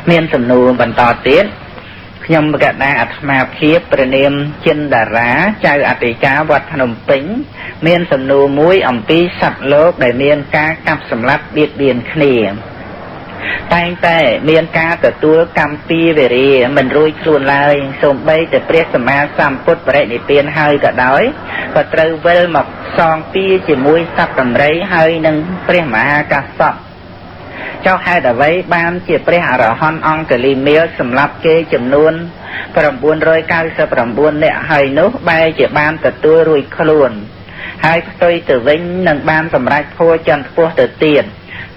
Miền sầm nù bần tò tiết nhâm gạt đa ạt mà khiếpประเนม chân đà rá chai ạt tỷ cá vật nồng pính miền sầm nù muối ẩm pi sập lốp để miền cá cặp sầm lát biệt biển khỉ tay tay miền cá từ tua cam pi về đi mình rui chuồn lại sôm bay từ priết sầm ma sam put bệ để tiền hơi cả đói và trâu vel mọc son pi chỉ muối sập tầm đấy hơi nâng priết mà cả sập cho hai đã vấy ban chỉ priết ở hòn ong từ li miêu sầm lấp kê chấm luôn phần buôn rồi cao sập phần buôn nè hơi nước bay chỉ ban từ tua rui khluồn hai tôi từ vĩnh nâng ban sầm rạch phô chân phô từ tiền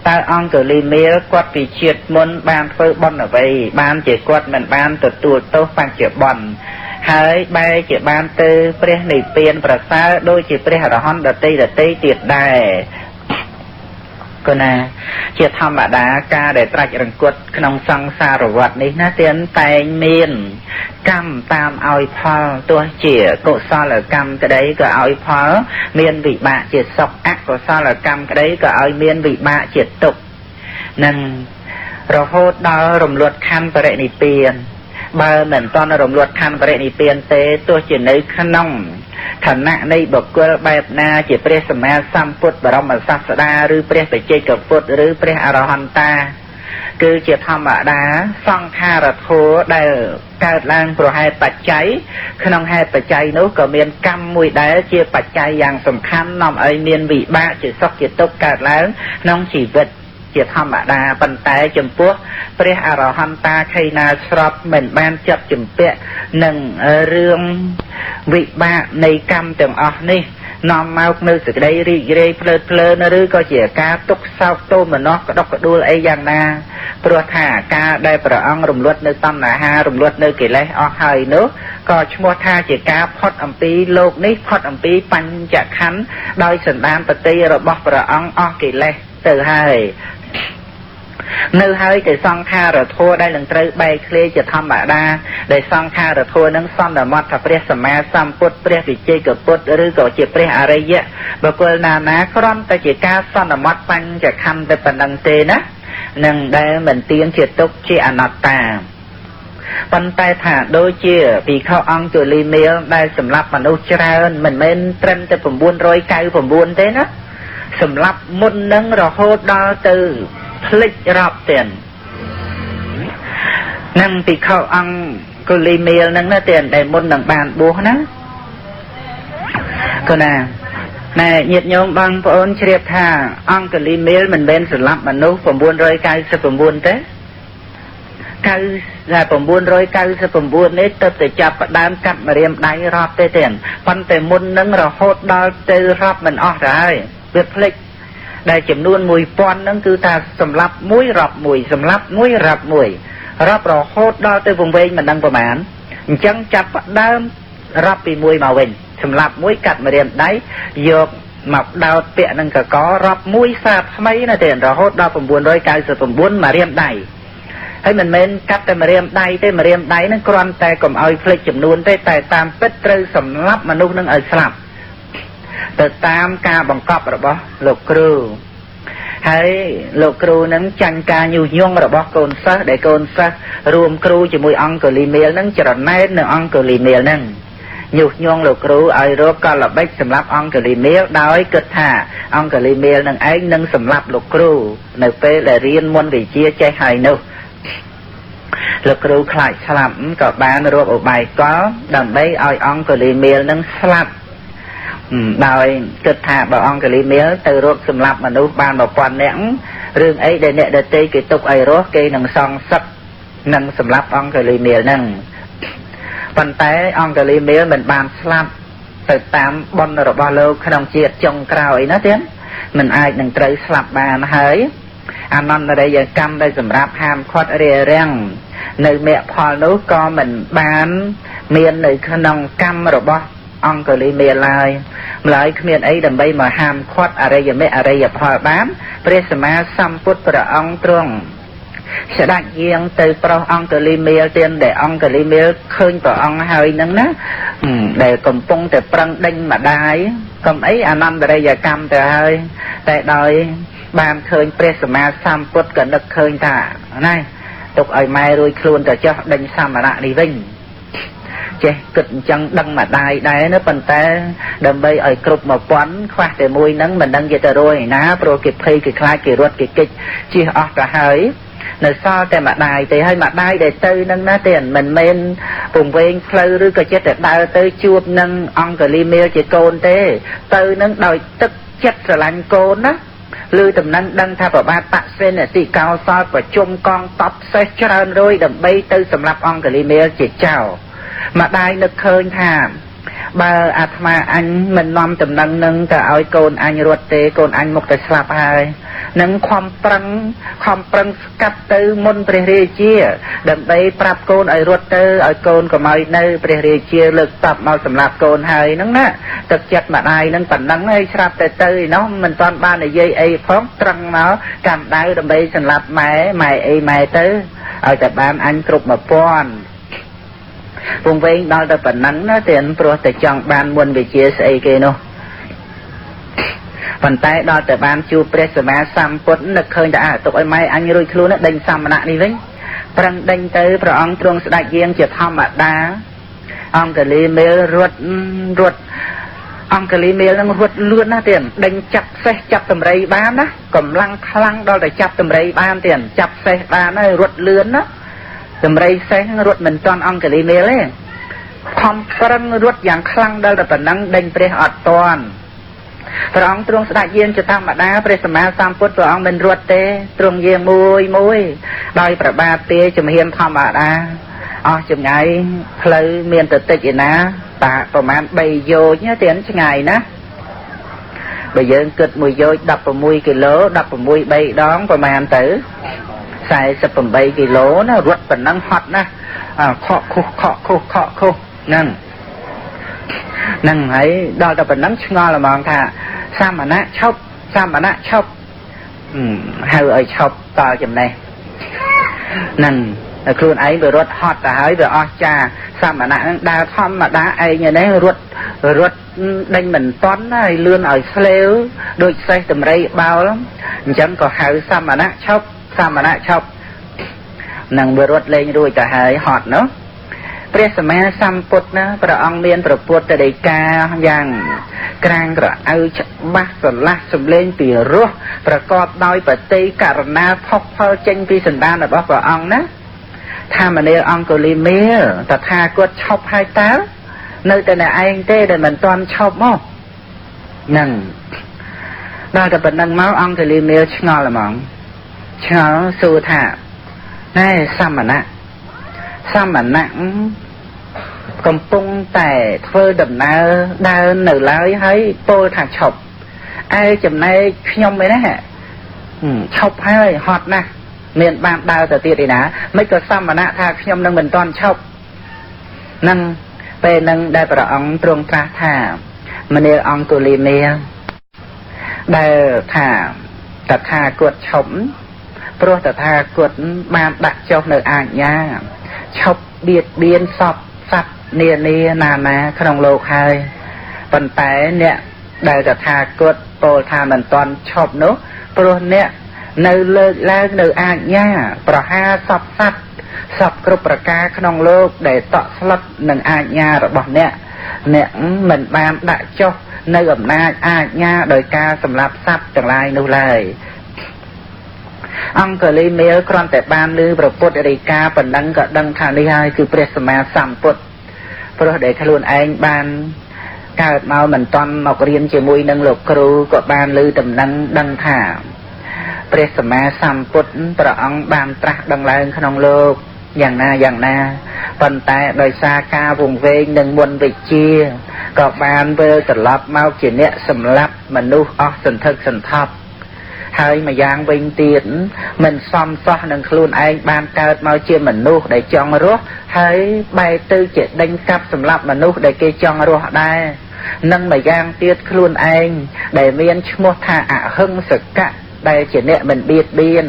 ta ông từ li miêu quát vì triệt môn ban phơi bon ở vậy ban chỉ quát mình ban từ tua tô ban chỉ bon hai bay chỉ ban từ priết này tiền và sao đôi chỉ priết ở hòn đợt tây tiệt đài còn à chỉ thầm ở đá ca để trạch rừng quật trong sông xa rồi vật này nó tiến tay miền cam tam ao phao tôi chỉ cộ so là cam cái đấy có ao phao miền vị bạ chỉ sọc ác có so là cam cái đấy có ao miền vị bạ chỉ tục nâng rồi hốt đó rồng luật khăn và đệ nị tiền bà mình toàn rồng luật khăn và đệ nị tiền tế tôi chỉ lấy khăn nông thần nạ này bậc cơ bẹp na chỉ pre sma sam put và rong mà sát đa rư pre phải chơi cờ put rư pre arahanta cứ chỉ thầm ở đá song kha là thua đều cao lang pro hai bạch cháy không hai bạch cháy nếu có miền cam mùi đá chia bạch cháy dạng sầm khăn nằm ở miền vị ba chỉ sóc chỉ tốt cao lang nông chỉ vật chỉ thầm ở đá bàn tay chấm puốc pre arahanta khi na srop mình ban chập chấm pẹ nâng rương vị ba này cam từng ní nằm mau nơi sự đây ri plơ nó rư có chỉ cá túc sao tô mà nó có đọc đua ấy dạng na pro thả cá đây pro ăn rùng luật nơi tâm là ha rùng luật nơi kỳ lệ ở hơi nước có mua tha chỉ cá pot âm pi lục ní pot âm pi pan chặt khánh đôi sần đan tật ti rồi bóc pro ăn ở kỳ lệ từ hai nơi hơi thì song kha rồi thua đây lần tới bay clear chỉ thăm bà đa để song kha rồi thua nâng son là mót thập pre sama sam put pre vị chơi cờ put rư có chỉ pre araya bà cô na ná con ta chỉ ca son là mót pan chỉ khăn về phần đằng tê ná nâng đây mình tiếng chỉ túc chỉ anatta bàn tay thả đôi chia vì khâu ăn từ li miêu đây sầm lấp mà nấu chả mình men trend tới phẩm buôn rồi cay phẩm buôn thế ná sầm lấp môn nâng rồi hốt đó từ click rập tiền năng thì khâu ăn cô li miêu năng nó tiền để môn đằng bàn bố nó còn này nhiệt nhôm bằng phone chìa thà ăn cô li miêu mình bên sườn lắm mà nấu phẩm buôn rồi cay sẽ phẩm buôn thế cay là phẩm buôn rồi cay sẽ phẩm buôn đấy tập để chập đám cắt mà đem đáy rập tê tiền phân tề môn nâng rồi hốt đó tê rập mình ở rồi biết click đại chấm luôn mùi pon nâng cứ ta sầm lấp muối rập mùi sầm lấp muối rập mùi rập rồi hốt đó tới vùng ven mình đangประมาณ chẳng chặt đám rập bị mùi màu bình sầm lấp muối cắt mà đem đáy dược mọc đào tệ nâng cả có rập muối sạp mấy là tiền rồi hốt đó phần buồn rồi cài sự phần buồn mà đem đáy hay mình men cắtแต่mà đem đáy tới mà đem đáy nó cònแต่cònเอาphơi chấm luôn tớiแต่ตามเป็ดเตยสำลับมนุษย์นั่งเอาสลับtừ tam ca bằng cọp rồi bó lục cừu hay lục cừu nắng chăn ca nhiều nhung rồi bó cồn sa để cồn sa rùm cừu chỉ mùi ăn cờ lì miel nắng chở nét nương ăn cờ lì miel nắng nhiều nhung lục cừu ai rồi con là bách sầm lấp ăn cờ lì miel đói cực thà ăn cờ lì miel nắng ấy nắng sầm lấp lục cừu nơi pe là riêng môn vị chia chơi hài nô lục cừu khai sầm có bán rồi ở bài có đầm bay ai ăn cờ lì miel nắng sầm đòi cực thả bảo ông cái lý miếu từ rốt xâm lập mà nút ban vào quan nẻng rương ấy để nẹ để tê cái tục ấy rốt cây nâng song sắp nâng xâm lập ông cái lý miếu nâng phần tế ông cái lý miếu mình bàn sắp từ 8 bon rồi bao lâu khi đồng chiết trong crowd ấy nó tiến mình ai nâng trời sắp bàn hơi anh non ở đây giờ căm đây xâm lập hàm khoát rìa răng nơi mẹ Paul nấu co mình bán miền nơi khi nông căm rồi bao ông cờ lì miền lại miền ấy đầm bay mà ham khoát ở đây giờ mấy ở đây giờ phò bám presma sam put para ông trung sẽ đặt riêng từ pro ông cờ lì miền tiền để ông cờ lì miền khơi vào ông hơi nắng ná để cầm pung để prang đinh mà đai cầm ấy anh năm ở đây giờ cam từ hơi tại đòi bàn khơi presma sam put cần được khơi thả này ទុកឲ្យម៉ែរួយខ្លួនទៅចុះដេញសមណៈនេះវិញចេះគិតអញ្ចឹងដឹងម្ដាយដែរណាប៉ុន្តែដើម្បីឲ្យគ្រប់1000ខ្វះតែមួយហ្នឹងមិនដឹងយកទៅរួយណាព្រោះគេភ័យគេខ្លាចគេរត់គេគេចជិះអស់ទៅហើយនៅសល់តែម្ដាយទេហើយម្ដាយដែលទៅនឹងណាទេមិនមែនពង្វែងផ្លូវឬក៏ចិត្តតែដើរទៅជួបនឹងអង្គលីមេលជាកូនទេទៅនឹងដោយទឹកចិត្តស្រឡាញ់កូនណាឬតំណែងដឹងថាប្របាទបសេនតិកោសលប្រជុំកងតបសេះច្រើនរយដើម្បីទៅសម្រាប់អង្គលីមេលជាចៅម្ដាយនឹកឃើញថាបើអាត្មាអញមិននាំតំណែងនឹងទៅឲ្យកូនអញរត់ទេកូនអញមកតែស្លាប់ហើយនឹងខំប្រឹងស្កាត់ទៅមុនព្រះរាជាដើម្បីប្រាប់កូនឲ្យរត់ទៅឲ្យកូនកុំឲ្យនៅព្រះរាជាលើកតបមកសម្រាប់កូនហើយហ្នឹងណាទឹកចិត្តម្ដាយហ្នឹងប៉ុណ្ណឹងហើយស្រាប់តែទៅឯនោះមិនទាន់បាននិយាយអីផងត្រឹងមកកម្មដៅដើម្បីសម្រាប់ម៉ែអីម៉ែទៅឲ្យតែបានអញគ្រប់1000ពងវែងដល់តែប៉ុណ្ណឹងណាតែព្រោះតែចង់បានមុនវិជាស្អីគេនោះប៉ុន្តែដល់តែបានជួបព្រះសម្មាសម្ពុទ្ធនឹកឃើញថាទុកឲ្យម៉ែអញរួចខ្លួនដេញសមណៈនេះវិញប្រឹងដេញទៅព្រះអង្គទ្រង់ស្ដេចយាងជាធម្មតាអង្គលីមេលរត់អង្គលីមេលនឹងរត់លឿនណាស់ទៀតដេញចាប់សេះចាប់តម្រៃបានណាកម្លាំងខ្លាំងដល់តែចាប់តម្រៃបានទៀតចាប់សេះបានហើយរត់លឿនណាតម្រៃសេះរត់មិនទាន់អង្គលីមេលទេខំប្រឹងរត់យ៉ាងខ្លាំងដល់តែប៉ុណ្ណឹងដេញព្រះអត់ទាន់ព្រះអង្គទ្រង់ស្ដេចយាងជាធម្មតាព្រះសម្មាសម្ពុទ្ធព្រះអង្គមិនរត់ទេទ្រង់យាងមួយដោយប្របាទទេជំហានធម្មតាអស់ចម្ងាយផ្លូវមានទៅតិចឯណាតាប្រមាណ3យោជន៍ទៀតឆ្ងាយណាបើយើងគិត1យោជន៍16គីឡូ16 3ដងប្រមាណទៅ48គីឡូណារត់ប៉ុណ្ណឹងហត់ណាខកខុសហ្នឹងហើយដល់តែប៉ុណ្ណឹងឆ្ងល់ហ្មងថាសមណៈឈប់ហៅឲ្យឈប់តចំណេះហ្នឹងខ្លួនឯងវារត់ហត់ទៅហើយវាអស់ចាសមណៈហ្នឹងដើរធម្មតាឯងនេះរត់ដេញមិនតន់ហើយលឿនឲ្យស្លេវដូចសេះតម្រៃបោលអញ្ចឹងក៏ហៅសមណៈឈប់នឹងវារត់លេងរួចទៅហើយហត់នោះព្រះសម្មាសម្ពុទ្ធណាព្រះអង្គមានប្រពុទ្ធដីកាយ៉ាងក្រាងក្រអៅច្បាស់ស្រឡះសម្លេងពីរោះប្រកបដោយបតីករណាផុសផុលចេញពីសន្តានរបស់ព្រះអង្គណាថាមនាលអង្គលីមេលតថាគតឈប់ហើយតើនៅតែអ្នកឯងទេដែលមិនទាន់ឈប់មកហ្នឹងដល់តែប៉ុណ្្នឹងមកអង្គលីមេលឆ្ងល់ហ្មងឆ្ងល់សួរថាណែសមណៈកំពុងតែធ្វើដំណើរដើរនៅឡើយហើយពោលថាឈប់ឯចំណែកខ្ញុំឯណាឈប់ហើយហត់ណាស់មានបានដើរទៅទៀតឯណាមិនក៏សមណៈថាខ្ញុំនឹងមិនទាន់ឈប់នឹងពេលនឹងដែលព្រះអង្គទ្រង់ត្រាស់ថាមនាលអង្គលីមេដែលថាតថាគតឈប់ព្រោះតថាគតបានដាក់ចុះនៅអាជ្ញាឈប់បៀតបៀនសពសត្វនានាណាក្នុងលោកហើយប៉ុន្តែអ្នកដែលតថាគតពោលថាមិនទាន់ឈប់នោះព្រោះអ្នកនៅលើកឡើងនៅអាជ្ញាប្រហារសពសត្វសពគ្រប់ប្រការក្នុងលោកដែលតក់ស្លុតនឹងអាជ្ញារបស់អ្នកមិនបានដាក់ចុះនៅអំណាចអាជ្ញាដោយការសម្លាប់សត្វទាំងឡាយនោះឡើយអង្គលីមេលគ្រាន់តែបានឮព្រះពុទ្ធដីកាប៉ុណ្ណឹងក៏ដឹងថានេះហើយគឺព្រះសម្មាសម្ពុទ្ធព្រោះដែលខ្លួនឯងបានកើតមកមិនទាន់មករៀនជាមួយនឹងលោកគ្រូក៏បានឮដំណឹងដឹងថាព្រះសម្មាសម្ពុទ្ធព្រះអង្គបានត្រាស់ដឹងឡើងក្នុងលោកយ៉ាងណាប៉ុន្តែដោយសារការវង្វេងនឹងមុនវិជ្ជាក៏បានវិលត្រឡប់មកជាអ្នកសម្លាប់មនុស្សអស់សន្ធឹកសន្ធាប់ហើយម្យ៉ាងវិញទៀតមិនសមសោះនឹងខ្លួនឯងបានកើតមកជាមនុស្សដែលចង់រស់ហើយបែរទៅជាដេញកាប់សម្លាប់មនុស្សដែលគេចង់រស់ដែរនិងម្យ៉ាងទៀតខ្លួនឯងដែលមានឈ្មោះថាអហិង្សកៈដែលជាអ្នកមិនបៀតបៀន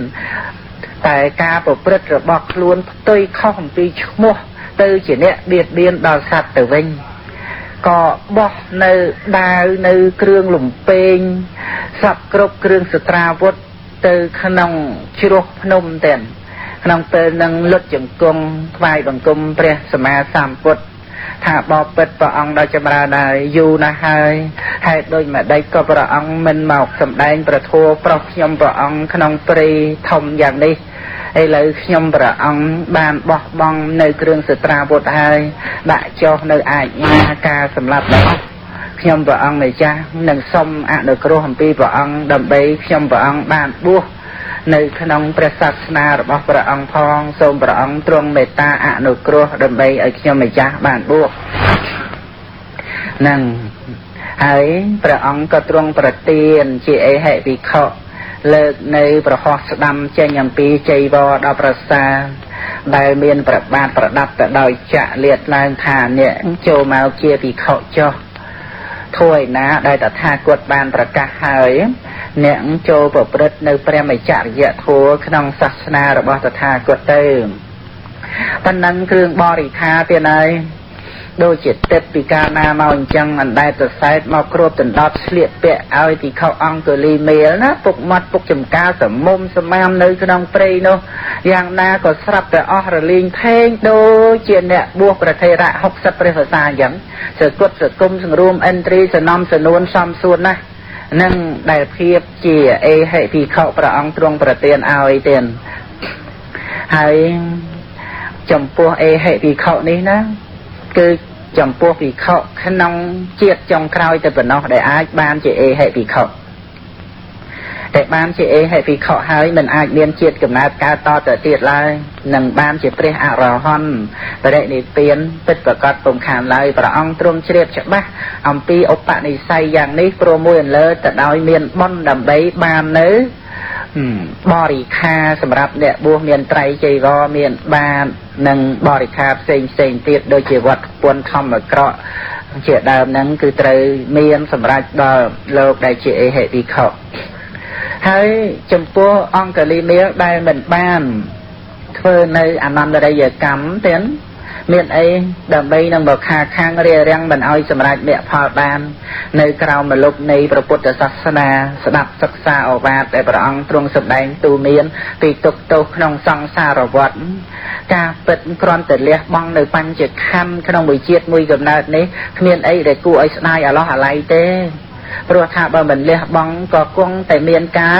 តែការប្រព្រឹត្តរបស់ខ្លួនផ្ទុយខុសអំពីឈ្មោះទៅជាអ្នកបៀតបៀនដល់សត្វទៅវិញក៏បោះនៅដាវនៅគ្រឿងលំពេងសពគ្រប់គ្រឿងសត្រាវុធទៅក្នុងជ្រោះភ្នំទាំង ក្នុងពេលនឹងលុតជង្គង់ថ្វាយបង្គំព្រះសម្មាសម្ពុទ្ធថាបបិទ្ធព្រះអង្គដ៏ចម្រើនហើយយូរណាស់ហើយហេតុដូចម្ដេចក៏ព្រះអង្គមិនមកសម្ដែងព្រះធម៌ប្រោសខ្ញុំព្រះអង្គក្នុងព្រៃធំយ៉ាងនេះឥឡូវខ្ញុំព្រះអង្គបានបោះបង់នៅគ្រឿងសត្រាវុធហើយដាក់ចុះនៅអាជ្ញាការសម្លាប់របស់ខ្ញុំព្រះអង្គម្ចាស់នឹងសូមអនុគ្រោះអំពីព្រះអង្គដើម្បីខ្ញុំព្រះអង្គបានបួសនៅក្នុងព្រះសាសនារបស់ព្រះអង្គផងសូមព្រះអង្គទ្រង់មេត្តាអនុគ្រោះដើម្បីឲ្យខ្ញុំម្ចាស់បានបួសនឹងហើយព្រះអង្គក៏ទ្រង់ប្រទានជាអេហិភិក្ខុលើកនៅប្រហោះស្ដាំចេញអំពីចីវរដ៏ប្រសើរដែលមានប្របាទប្រដាប់ទៅដោយចាក់លាតឡើងថាអ្នកចូលមកជាភិក្ខុចុះធួយណាដែលតថាគតបានប្រកាសហើយអ្នកចូលប្រព្រឹត្តនៅព្រះមច្ចរិយធម៌ក្នុងសាសនារបស់តថាគតទៅប៉ុណ្ណឹងគ្រឿងបរិខាទៀតហើយដូចជាទឹកពីកាលណាមកអញ្ចឹងអណ្ដែតប្រសែតមកគ្របដណ្ដប់ស្លៀកពាក់ឲ្យទីខោអង្គលីមេលណាពុកមាត់ពុកចំការសមុំសមាមនៅក្នុងព្រៃនោះយ៉ាងណាក៏ស្រាប់តែអស់រលីងថេងដូចជាអ្នកបួសប្រធេរៈ60ព្រះភាសាអញ្ចឹងសគុតសគុំសង្រួមឥន្ទ្រីសនំសនួនសំសួនណានឹងដែលភាពជាអេហិភិក្ខុព្រះអង្គទ្រង់ប្រទានឲ្យទៀតហើយចំពោះអេហិភិក្ខុនេះណាគឺចំពោះភិក្ខុក្នុងជាតិចុងក្រោយទៅប៉ុណ្ណោះដែលអាចបានជាអេហិភិក្ខុតែបានជាអេហិភិក្ខុហើយមិនអាចមានជាតិកំណើតកើតតទៅទៀតឡើយនឹងបានជាព្រះអរហន្តបរិនិព្វានពិតប្រកបពុំខានឡើយព្រះអង្គទ្រង់ជ្រាបច្បាស់អំពីឧបនិស្ស័យយ៉ាងនេះព្រោះមួយអន្លើទៅដោយមានបុណ្យដើម្បីបាននៅបរិខាសម្រាប់អ្នកបួសមានត្រៃចីវរមានបាននិងបរិខាផ្សេងទៀតដូចជាវត្តពន្ធធម្មក្រក់ជាដើមហ្នឹងគឺត្រូវមានសម្រាប់ដល់លោកដែលជាអេហិភិក្ខុហើយចំពោះអង្គលីមេលដែលមិនបានធ្វើនៅអនន្តរិយកម្មទៀតមានអីដើម្បីនឹងមកខាងរារាំងមិនឲ្យសម្រេចមគ្គផលបាននៅក្រៅមលុបនៃព្រះពុទ្ធសាសនាស្ដាប់សិក្សាឱវាទដែលព្រះអង្គទ្រង់សម្ដែងទូមានពីទុក្ខទោសក្នុងសង្សារវដ្តការពិតគ្រាន់តែលះបង់នៅបញ្ចខណ្ឌក្នុងមួយជាតិមួយកំណើតនេះគ្មានអីដែលគួរឲ្យស្ដាយអាឡោះអាល័យទេព្រោះថាបើមិនលះបង់ក៏គង់តែមានការ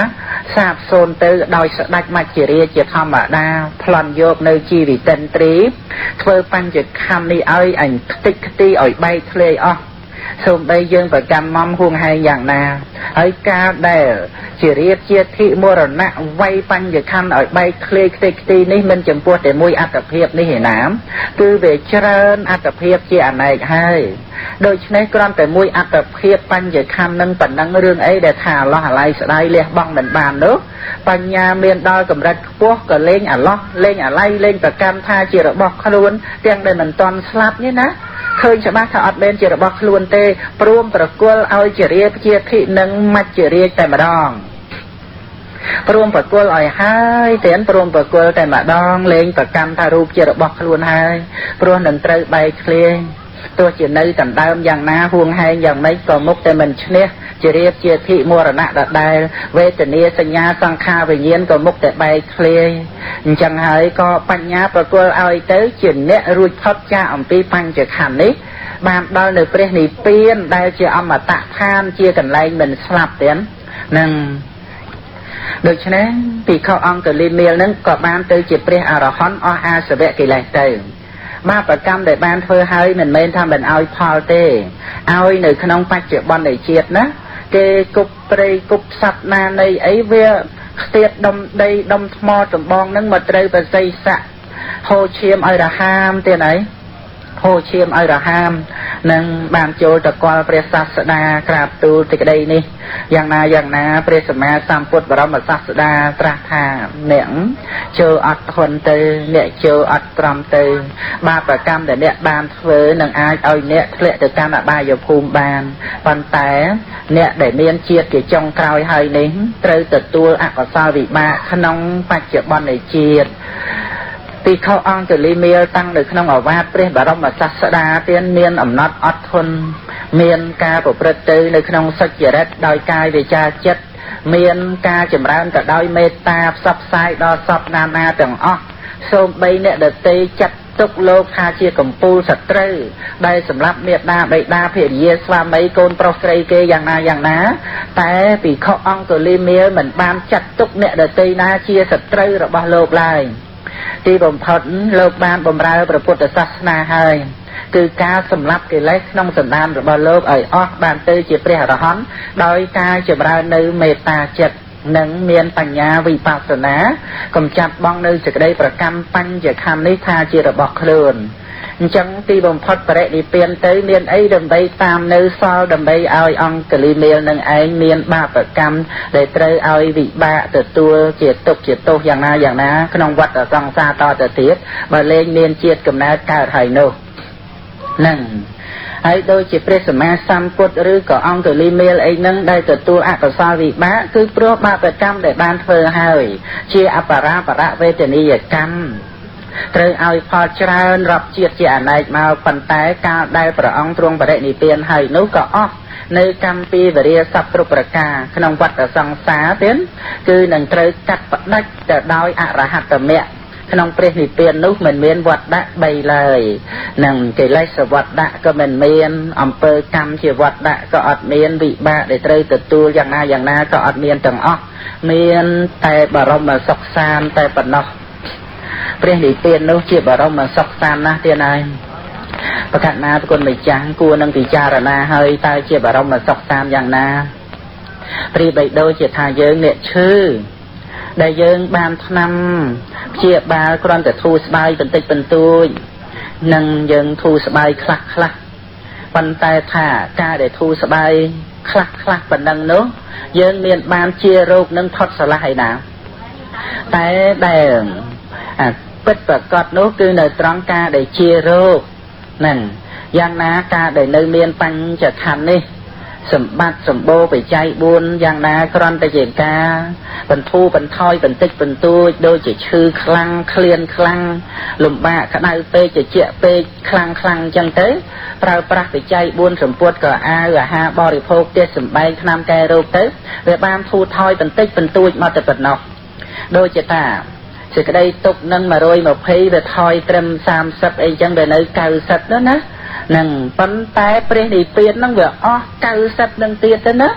សាបសូន្យទៅដោយស្ដេចមច្ចរាជាធម្មតាប្លន់យកនៅជីវិតិន្ទ្រីធ្វើបញ្ចខណ្ឌនេះឲ្យអញខ្ទេចខ្ទីឲ្យបែកធ្លាយអស់សូម្បីយើងប្រកម្មមហួងហែងយ៉ាងណាហើយការដែលជារាជាធិមរណៈវាយបញ្ញខណ្ឌឲ្យបែកធ្លាយខ្ទេចខ្ទីនេះមិនចំពោះតែមួយអត្តភាពនេះឯណាគឺវាច្រើនអត្តភាពជាអនេកហើយដូច្នេះគ្រាន់តែមួយអត្តភាពបញ្ញខណ្ឌនឹងប៉ុណ្ណឹងរឿងអីដែលថាអឡោះអាល័យស្ដាយលះបង់មិនបាននោះបញ្ញាមានដល់កម្រិតខ្ពស់ក៏លេងអាឡោះលេងអាល័យលេងប្រកម្មថាជារបស់ខ្លួនទាំងដែលមិនតន់ស្លាប់នេះណាឃើញច្បាស់ថាអត់មែនជារបស់ខ្លួនទេព្រមប្រគល់ឲ្យជារាជាធិនិងមច្ចរាតែម្ដងព្រមប្រគល់ឲ្យហើយទាំងព្រមប្រគល់តែម្ដងលេងប្រកម្មថារូបជារបស់ខ្លួនហើយព្រោះនឹងត្រូវបែកធ្លាយទោះជានៅដណ្ដើមយ៉ាងណាហួងហែងយ៉ាងម៉េចក៏មុខតែមិនឈ្នះជារាជាធិមរណៈដដែលវេទនាសញ្ញាសង្ខារវិញ្ញាណក៏មុខតែបែកធ្លាយអញ្ចឹងហើយក៏បញ្ញាប្រគល់ឲ្យទៅជាអ្នករួចផុតចាកអំពីបញ្ចខណ្ឌនេះបានដល់នៅព្រះនិព្វានដែលជាអមតៈឋានជាកន្លែងមិនស្លាប់ទៀតនឹងដូច្នេះភិក្ខុអង្គលីមេលនឹងក៏បានទៅជាព្រះអរហន្តអស់អាសវៈកិលេសទៅបាបកម្មដែលបានធ្វើហើយមិនមែនថាមិនឲ្យផលទេឲ្យនៅក្នុងបច្ចុប្បន្ននៃជាតិណាគេគប់ព្រៃគប់សត្វណានៃអីវាខ្ទាតដុំដីដុំថ្មចម្បងនឹងមកត្រូវប្រស័យស័កហូរឈាមឲ្យរហាមទៀតហើយហូរឈាមឲ្យរហាមនឹងបានចូលតកល់ព្រះសាស្តាក្រាបទូលទីក្តីនេះយ៉ាងណាព្រះសម្មាសម្ពុទ្ធបរមសាស្តាត្រាស់ថាអ្នកចូលអត់ធន់ទៅអ្នកចូលអត់ត្រំទៅបាបកម្មដែលអ្នកបានធ្វើនឹងអាចឲ្យអ្នកធ្លាក់ទៅកាន់អបាយភូមិបានប៉ុន្តែអ្នកដែលមានជាតិជាចុងក្រោយហើយនេះត្រូវទទួលអកុសលវិបាកក្នុងបច្ចុប្បន្ននៃជាតិភិក្ខុអង្គលីមេលតាំងនៅក្នុងអាវាសព្រះបរមសាស្តាទានមានអំណត់អត់ធន់មានការប្រព្រឹត្តទៅនៅក្នុងសុចរិតដោយកាយវាចាចិត្តមានការចម្រើនទៅដោយមេត្តាផ្សព្វផ្សាយដល់សពណានាទាំងអស់ សូម្បីអ្នកដទៃចាត់ទុកលោកថាជាកំពូលសត្រូវដែលសម្រាប់មេត្តាបិតាភរិយាស្វាមីកូនប្រុសស្រីគេយ៉ាងណាតែភិក្ខុអង្គលីមាលមិនបានចាត់ទុកអ្នកដទៃណាជាសត្រូវរបស់លោកឡើយទីបំផុតលោកបានបម្រើព្រះពុទ្ធសាសនាហើយគឺការសម្លាប់កិលេសក្នុងសន្តានរបស់លោកឲ្យអស់បានទៅជាព្រះអរហន្តដោយការចម្រើននៅមេត្តាចិត្តនិងមានបញ្ញាវិបស្សនាកំចាត់បងនៅសេចក្តីប្រកម្មបញ្ញខណ្ឌនេះថាជារបស់ខ្លួនអញ្ចឹងទីបំផុតបរិនិព្វានទៅមានអីដើម្បីតាមនៅសល់ដើម្បីឲ្យអង្គលីមាលនឹងឯងមានបាបកម្មដែលត្រូវឲ្យវិបាកទទួលជាទុក្ខជាទោសយ៉ាងណាក្នុងវដ្តសង្សារតទៅទៀតបើលែងមានជាតិកំណើតកើតហើយនោះនឹងហើយដូចជាព្រះសម្មាសម្ពុទ្ធឬក៏អង្គលីមាលអីហ្នឹងដែលទទួលអកុសលវិបាកគឺព្រោះបាបកម្មដែលបានធ្វើហើយជាអបរាបរវេទនីយកម្មត្រូវឲ្យផលច្រើនរាប់ជាតិជាអនេកមកប៉ុន្តែកាលដែលព្រះអង្គទ្រង់បរិនិព្វានហើយនោះក៏អស់នៅកម្មពីវរិយសពគ្រប់ប្រការក្នុងវដ្តសង្សារទៀតគឺនឹងត្រូវកាត់ផ្ដាច់ទៅដោយអរហត្តមគ្គក្នុងព្រះនិព្វាននោះមិនមានវត្តដាក់3ឡើយនឹងកិលេសវត្តដាក់ក៏មិនមានអំពើកម្មជាវត្តដាក់ក៏អត់មានវិបាកដែលត្រូវទទួលយ៉ាងណាក៏អត់មានទាំងអស់មានតែបរមសុខសាន្តតែប៉ុណ្ណោះព្រះនិព្វាននោះជាបរមសុខសាន្តណាស់ទៀតហើយប្រកាសណាគុណម្ចាស់គួរនឹងពិចារណាហើយតើជាបរមសុខសាន្តយ៉ាងណាព្រាបបីដូចជាថាយើងអ្នកឈឺដែលយើងបានថ្នាំព្យាបាលគ្រាន់តែធូរស្បើយបន្តិចបន្តួចនឹងយើងធូរស្បើយខ្លះប៉ុន្តែថាការដែលធូរស្បើយខ្លះប៉ុណ្ណឹងនោះយើងមានបានជារោគនឹងផុតស្រឡះឯណាតែដែលពិតប្រកបនោះគឺនៅត្រង់ការដែលជារោគហ្នឹងយ៉ាងណាការដែលនៅមានបញ្ចខណ្ឌនេះសម្បត្តិសម្បូរបច្ច័យ4យ៉ាងណាគ្រាន់តែជាការបន្ធូរបន្ថយបន្តិចបន្តួចដូចជាឈឺខ្លាំងឃ្លានខ្លាំងលំបាកក្តៅពេកត្រជាក់ពេកខ្លាំងអញ្ចឹងទៅប្រើប្រាស់បច្ច័យ4សម្ពុតក៏អាហារបរិភោគទេសសម្បែងថ្នាំកែរោគទៅវាបានធូរថយបន្តិចបន្តួចមកតែប៉ុណ្ណោះដូចជាថាសេចក្តីទុកនឹង120វាថយត្រឹម30អីចឹងវានៅ90នោះណានឹងប៉ុន្តែព្រះនិព្វានហ្នឹងវាអស់90នឹងទៀតទៅណា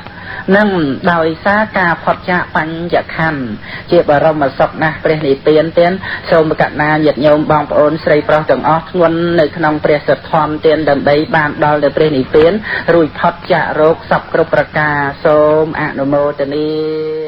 នឹងដោយសារការផុតចាកបញ្ញខណ្ឌជាបរមសុខណាស់ព្រះនិព្វានទៀតសូមកណ្ណាញាតិញោមបងប្អូនស្រីប្រុសទាំងអស់ធ្ងន់នៅក្នុងព្រះសទ្ធម្មទៀតដើម្បីបានដល់ទៅព្រះនិព្វានរួចផុតចាករោគសពគ្រប់ប្រការសូមអនុមោទនា